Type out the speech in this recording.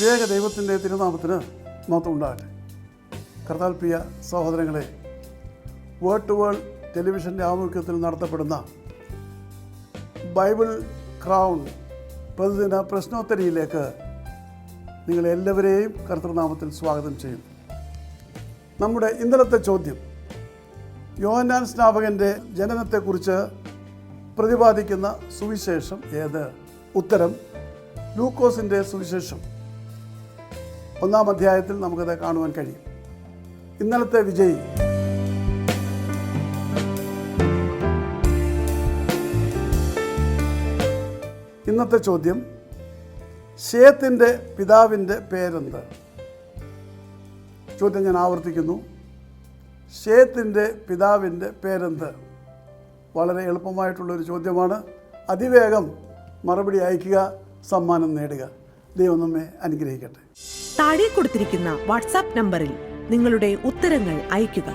ത്രിയേക ദൈവത്തിൻ്റെ തിരുനാമത്തിന് മഹത്വം ഉണ്ടാകട്ടെ. കർത്താൽ പ്രിയ സഹോദരങ്ങളെ, വേർഡ് ടു വേൾഡ് ടെലിവിഷൻ്റെ ആഭിമുഖ്യത്തിൽ നടത്തപ്പെടുന്ന ബൈബിൾ ക്രൗൺ പ്രതിദിന പ്രശ്നോത്തരിയിലേക്ക് നിങ്ങളെല്ലാവരെയും കർത്തൃനാമത്തിൽ സ്വാഗതം ചെയ്യുന്നു. നമ്മുടെ ഇന്നലത്തെ ചോദ്യം, യോഹന്നാൻ സ്നാപകൻ്റെ ജനനത്തെക്കുറിച്ച് പ്രതിപാദിക്കുന്ന സുവിശേഷം ഏത്? ഉത്തരം ലൂക്കോസിൻ്റെ സുവിശേഷം 1-ാം അധ്യായത്തിൽ നമുക്കത് കാണുവാൻ കഴിയും. ഇന്നലത്തെ വിജയി ഇന്നത്തെ ചോദ്യം, ശേത്തിൻ്റെ പിതാവിൻ്റെ പേരെന്ത്? ചോദ്യം ഞാൻ ആവർത്തിക്കുന്നു, ശേത്തിൻ്റെ പിതാവിൻ്റെ പേരെന്ത്? വളരെ എളുപ്പമായിട്ടുള്ളൊരു ചോദ്യമാണ്. അതിവേഗം മറുപടി അയക്കുക, സമ്മാനം നേടുക. ദൈവം നമ്മെ അനുഗ്രഹിക്കട്ടെ. താഴെ കൊടുത്തിരിക്കുന്ന വാട്സാപ്പ് നമ്പറിൽ നിങ്ങളുടെ ഉത്തരങ്ങൾ അയയ്ക്കുക.